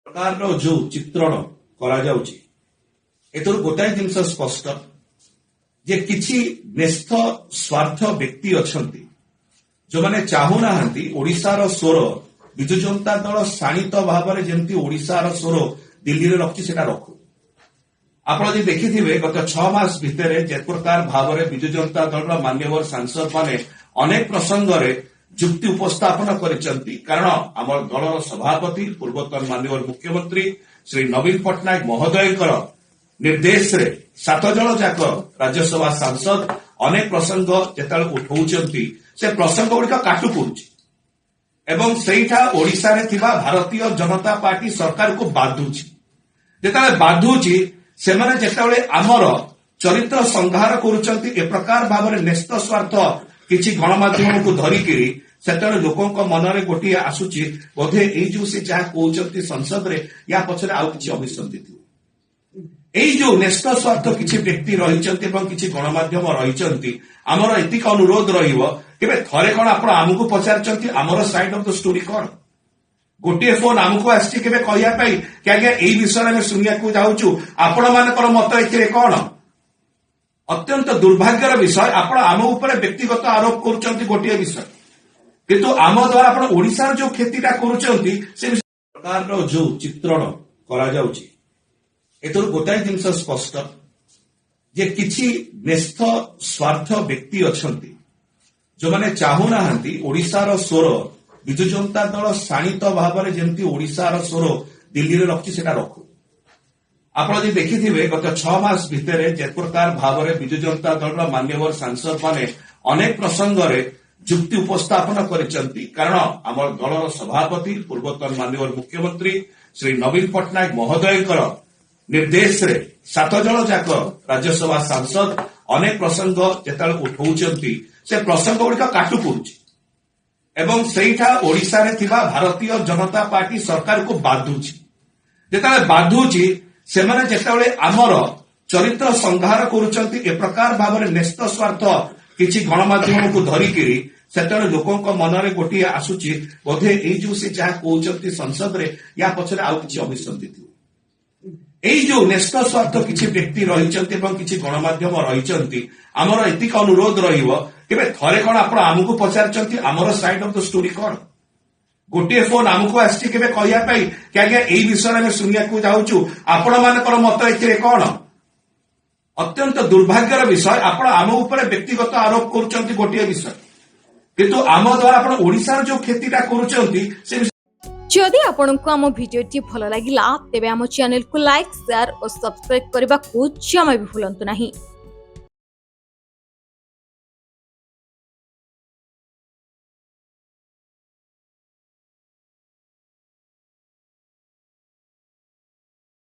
प्रकार जो चित्रण करा जाउची एतरु गोटाए जिनस स्पष्ट जे किछि नेस्थ स्वार्थ व्यक्ति अछंती जो माने चाहू नाहंती ओडिशार स्वर विजु जनता दल शाणित भाव में जमती ओडिशार स्वर दिल्ली रे रखी सेटा रखू आपण जे देखिथिबे गत 6 मास भितरे जे प्रकार भाव में विजु जनता दल मान्यवर सांसद माने अनेक प्रसंग रे जुक्ति उपस्थापन करिसंती कारण आम दलर सभापति पूर्वतन माननीय मुख्यमंत्री श्री नवीन पट्टनायक महोदयकर निर्देश रे 7 जन जाक राज्यसभा सांसद अनेक प्रसंग जेताल उठाउचंती से प्रसंग गुड़िक काटु पड़ुछि एवं सेठा ओडिशा रे थिबा भारतीय जनता पार्टी सरकार को बाधुछि जेताले बाधुछि सेमाने जेताले आमर चरित्र संहार करूचंती ए प्रकार भाव में नेस्त स्वार्थ किछि गणमाध्यम को धरिकिरी सेतरे लोकंक मनरे गोटी आसुची बोधे एई जो से जहा कहउचंती संसद रे या पछरे आउ किछि अभिसंधि थी एई जो नेस्त स्वार्थ किछि व्यक्ति रहिचंती एवं किछि गणमाध्यम रहिचंती हमर एतिक अनुरोध रहिबो केबे थरे कोन आपण आमुको पचारचंती हमर साइड ऑफ द स्टोरी कोन गोटे फोन आमुको आस्ति केबे कहिया पई कि आगे एई विषय में सुनिया को जाउछु आपण मानकर मत एथिरे कोन अत्यंत दुर्भाग्यर विषय आपण आम ऊपर व्यक्तिगत आरोप करूचंती गोटे विषय किंतु आम द्वारा आपण ओडिसा जो खेतीटा करूचंती से प्रकार जो चित्रण करा जाउची एतरु गोटाए जिनस स्पष्ट जे किछि नेस्थ स्वार्थ व्यक्ति अछंती जो माने चाहू नाहंती ओडिशार स्वर विजु जनता दल शाणित भाव में जमती ओडिशार स्वर दिल्ली रे रखी सेटा रखू आपण जे देखिथिबे गत 6 मास भितरे जे प्रकार भाव में विजु जनता दल मान्यवर सांसद माने अनेक प्रसंग रे जुक्ति उपस्थापन करिसंती कारण आम दलर सभापति पूर्वतन माननीय मुख्यमंत्री श्री नवीन पट्टनायक महोदयकर निर्देश रे 7 जन जाक राज्यसभा सांसद अनेक प्रसंग जेताल उठाउचंती से प्रसंग गुड़िक काटु पड़ुछि एवं सेठा ओडिशा रे थिबा भारतीय जनता पार्टी सरकार को बाधुछि जेताले बाधुछि सेमाने जेताले आमर चरित्र संहार करूचंती ए प्रकार भाव में नेस्त स्वार्थ किछि गणमाध्यम को धरिकिरी सेतरे लोकंक मनरे गोटी आसुची बोधे एई जो से जहा कहउचंती संसद रे या पछरे आउ किछि अभिसंधि थी एई जो नेस्त स्वार्थ किछि व्यक्ति रहिचंती एवं किछि गणमाध्यम रहिचंती हमर एतिक अनुरोध रहिबो केबे थरे कोन आपण आमुको पचारचंती हमर साइड ऑफ द स्टोरी कोन गोटे फोन आमुको आस्ति केबे कहिया पई कि आगे एई विषय में सुनिया को जाउछु आपण मानकर मत एथिरे कोन अत्यंत दुर्भाग्यर विषय आपण आम ऊपर व्यक्तिगत आरोप करूचंती गोटे विषय किंतु आम द्वारा आपण ओडिसा जो खेतीटा करूचंती से जदि आपंक आम भिडी भल लगा तेब आम चैनल को लाइक शेयर और सब्सक्राइब करने को जमा भी भूलु नहीं।